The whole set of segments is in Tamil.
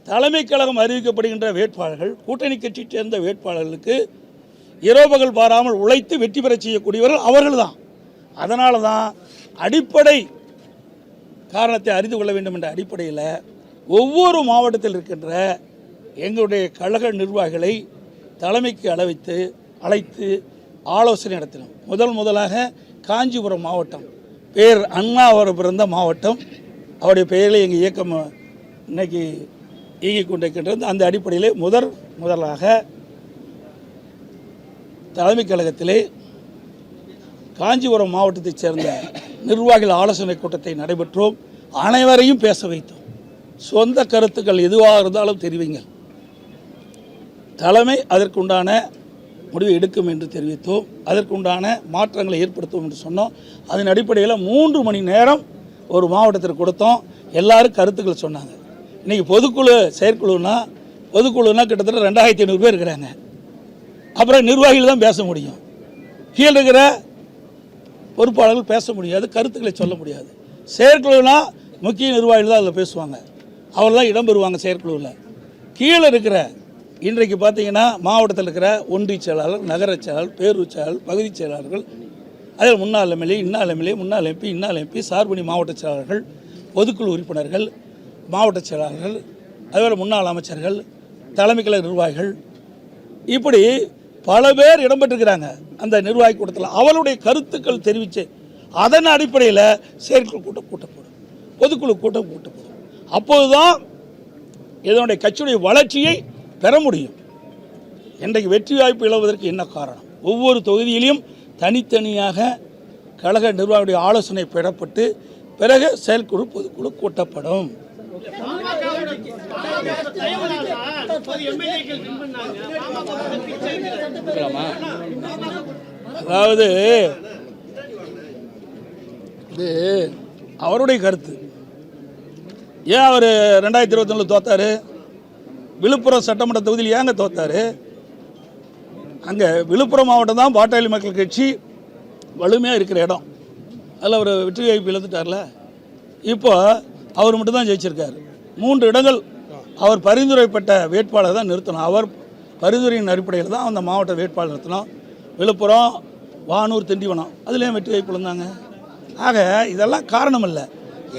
தலைமை கழகம் அறிவிக்கப்படுகின்ற வேட்பாளர்கள் கூட்டணி கட்சியை சேர்ந்த வேட்பாளர்களுக்கு இரவுபகல் பாராமல் உழைத்து வெற்றி பெற செய்யக்கூடியவர்கள் அவர்கள் தான். அதனால தான் அடிப்படை காரணத்தை அறிந்து கொள்ள வேண்டும் என்ற அடிப்படையில் ஒவ்வொரு மாவட்டத்தில் இருக்கின்ற எங்களுடைய கழக நிர்வாகிகளை தலைமைக்கு அழைத்து ஆலோசனை நடத்தினோம். முதலாக காஞ்சிபுரம் மாவட்டம், பேர் அண்ணா அவர் பிறந்த மாவட்டம், அவருடைய பெயரில் எங்கள் இயக்கம் இன்னைக்கு இயங்கிக் கொண்டிருக்கின்றது. அந்த அடிப்படையிலே முதலாக தலைமை கழகத்திலே காஞ்சிபுரம் மாவட்டத்தைச் சேர்ந்த நிர்வாகிகள் ஆலோசனை கூட்டத்தை நடைபெற்றோம். அனைவரையும் பேச வைத்தோம். சொந்த கருத்துக்கள் எதுவாக இருந்தாலும் தெரிவிங்கள், தலைமை அதற்குண்டான முடிவை எடுக்கும் என்று தெரிவித்தோம். அதற்குண்டான மாற்றங்களை ஏற்படுத்துவோம் என்று சொன்னோம். அதன் அடிப்படையில் 3 மணி நேரம் ஒரு மாவட்டத்திற்கு கொடுத்தோம். எல்லாரும் கருத்துக்கள் சொன்னாங்க. இன்றைக்கி செயற்குழுனா கிட்டத்தட்ட 2500 பேர் இருக்கிறாங்க. அப்புறம் நிர்வாகிகள் தான் பேச முடியும். கீழே இருக்கிற பொறுப்பாளர்கள் பேச முடியாது, கருத்துக்களை சொல்ல முடியாது. செயற்குழுனா முக்கிய நிர்வாகிகள் தான் அதில் பேசுவாங்க, அவர்தான் இடம்பெறுவாங்க செயற்குழுவில். கீழே இருக்கிற இன்றைக்கு பார்த்தீங்கன்னா மாவட்டத்தில் இருக்கிற ஒன்றிய செயலாளர், நகர செயலாளர், பேரூர் செயலாளர், பகுதி செயலாளர்கள், அதில் முன்னாள் எம்எல்ஏ, முன்னாள் எம்பி, சார்பணி மாவட்ட செயலாளர்கள், பொதுக்குழு உறுப்பினர்கள், மாவட்ட செயலாளர்கள், அதுபோல் முன்னாள் அமைச்சர்கள், தலைமை கழக நிர்வாகிகள், இப்படி பல பேர் இடம்பெற்றிருக்கிறாங்க. அந்த நிர்வாகி கூட்டத்தில் அவருடைய கருத்துக்கள் தெரிவித்து அதன் அடிப்படையில் செயற்குழு கூட்டம் கூட்டப்படும், பொதுக்குழு கூட்டம் கூட்டப்படும். அப்போதுதான் இதனுடைய கட்சியுடைய வளர்ச்சியை பெற முடியும். இன்றைக்கு வெற்றி வாய்ப்பு இழவதற்கு என்ன காரணம்? ஒவ்வொரு தொகுதியிலும் தனித்தனியாக கழக நிர்வாகியுடைய ஆலோசனை பெறப்பட்டு பிறகு செயற்குழு பொதுக்குழு கூட்டப்படும். அதாவது இது அவருடைய கருத்து. ஏன் அவர் 2021 தோத்தாரு? விழுப்புரம் சட்டமன்ற தொகுதியில் ஏங்க தோத்தாரு? அங்கே விழுப்புரம் மாவட்டம் தான் பாட்டாளி மக்கள் கட்சி வலிமையாக இருக்கிற இடம். அதில் அவர் வெற்றி வாய்ப்பு இழந்துட்டார்ல. இப்போ அவர் மட்டும்தான் ஜெயிச்சிருக்கார். 3 இடங்கள் அவர் பரிந்துரைப்பட்ட வேட்பாளர் தான் நிறுத்தணும். அவர் பரிந்துரையின் அடிப்படையில் தான் அந்த மாவட்ட வேட்பாளர் நிறுத்தணும். விழுப்புரம், வானூர், திண்டிவனம் அதுலேயும் வெற்றி வாய்ப்பு இழந்தாங்க. ஆக இதெல்லாம் காரணம் இல்லை,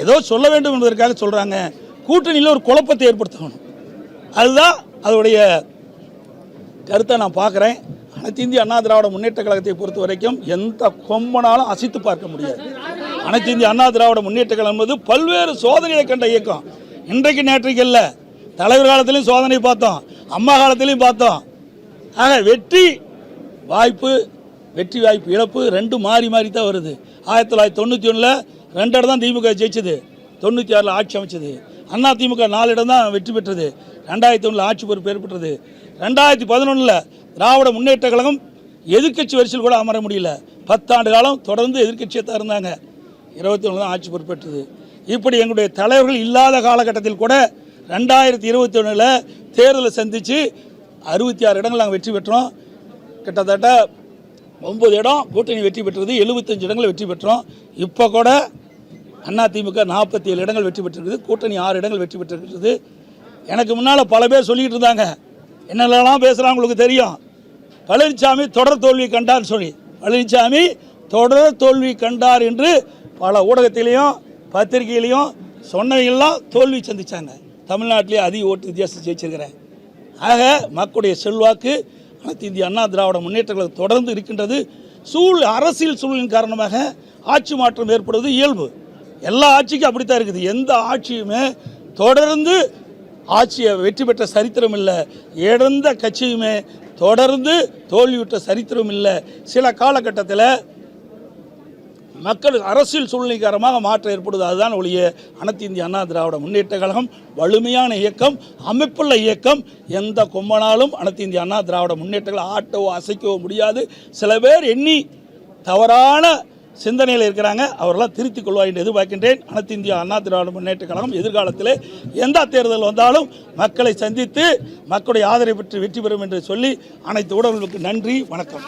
ஏதோ சொல்ல வேண்டும் என்பதற்காக சொல்கிறாங்க. கூட்டணியில் ஒரு குழப்பத்தை ஏற்படுத்தணும், அதுதான் அதோடைய கருத்தை நான் பார்க்குறேன். அனைத்து இந்திய அண்ணா திராவிட முன்னேற்ற கழகத்தை பொறுத்த வரைக்கும் எந்த கொம்பனாலும் அசைத்து பார்க்க முடியாது. அனைத்து இந்திய அண்ணா திராவிட முன்னேற்ற கழகம் என்பது பல்வேறு சோதனையை கண்ட இயக்கம். இன்றைக்கு நேற்றைக்கு இல்லை, தலைவர் காலத்திலையும் சோதனை பார்த்தோம், அம்மா காலத்திலையும் பார்த்தோம். ஆக வெற்றி வாய்ப்பு இழப்பு 2 மாறி தான் வருது. 1991 2 இடம் தான் திமுக ஜெயிச்சது, 96 ஆட்சி அமைச்சது. அண்ணா திமுக 4 இடம் தான் வெற்றி பெற்றது, 2001 ஆட்சி பொறுப்பு ஏற்பட்டது. 2011 திராவிட முன்னேற்ற கழகம் எதிர்க்கட்சி வரிசையில் கூட அமர முடியல. 10 ஆண்டு காலம் தொடர்ந்து எதிர்க்கட்சியாக தான் இருந்தாங்க. 21 தான் ஆட்சி பொறுப்பேற்றது. இப்படி எங்களுடைய தலைவர்கள் இல்லாத காலகட்டத்தில் கூட 2021 தேர்தலை சந்தித்து 66 இடங்கள் நாங்கள் வெற்றி பெற்றோம். கிட்டத்தட்ட 9 இடம் கூட்டணி வெற்றி பெற்றது, 75 இடங்கள் வெற்றி பெற்றோம். இப்போ கூட அதிமுக 47 இடங்கள் வெற்றி பெற்றிருக்குது, கூட்டணி 6 இடங்கள் வெற்றி பெற்றிருக்கிறது. எனக்கு முன்னால் பல பேர் சொல்லிக்கிட்டு இருந்தாங்க, என்னெல்லாம் பேசுகிறாங்க உங்களுக்கு தெரியும். பழனிசாமி தொடர் தோல்வி கண்டார்னு சொல்லி, பழனிசாமி தொடர் தோல்வி கண்டார் என்று பல ஊடகத்திலையும் பத்திரிகையிலையும் சொன்னவங்கெல்லாம் தோல்வி சந்தித்தாங்க. தமிழ்நாட்டிலே அதிக ஓட்டு வித்தியாசம் ஜெயிச்சிருக்கிறேன். ஆக மக்களுடைய செல்வாக்கு அனைத்து இந்திய அண்ணா திராவிட முன்னேற்றங்கள் தொடர்ந்து இருக்கின்றது. அரசியல் சூழலின் காரணமாக ஆட்சி மாற்றம் ஏற்படுவது இயல்பு. எல்லா ஆட்சிக்கும் அப்படித்தான் இருக்குது. எந்த ஆட்சியுமே தொடர்ந்து ஆட்சியை வெற்றி பெற்ற சரித்திரம் இல்லை, இழந்த கட்சியுமே தொடர்ந்து தோல்வியுற்ற சரித்திரம் இல்லை. சில காலகட்டத்தில் மக்கள் அரசியல் சூழ்நிலை காரணமாக மாற்றம் ஏற்படுவது. அதுதான் ஒழிய அனைத்து இந்திய அண்ணா திராவிட முன்னேற்ற கழகம் வலிமையான இயக்கம், அமைப்புள்ள இயக்கம். எந்த கொம்பனாலும் அனைத்து இந்திய அண்ணா திராவிட முன்னேற்றங்களை ஆட்டவோ அசைக்கவோ முடியாது. சில பேர் எண்ணி தவறான சிந்தனையில் இருக்கிறாங்க, அவரெல்லாம் திருத்திக் கொள்வார் என்று எதிர்பார்க்கின்றேன். அனைத்து இந்திய அண்ணா திராவிட முன்னேற்ற கழகம் எதிர்காலத்தில் எந்த தேர்தல் வந்தாலும் மக்களை சந்தித்து மக்களுடைய ஆதரவை பெற்று வெற்றி பெறும் என்று சொல்லி அனைத்து ஊடகங்களுக்கு நன்றி, வணக்கம்.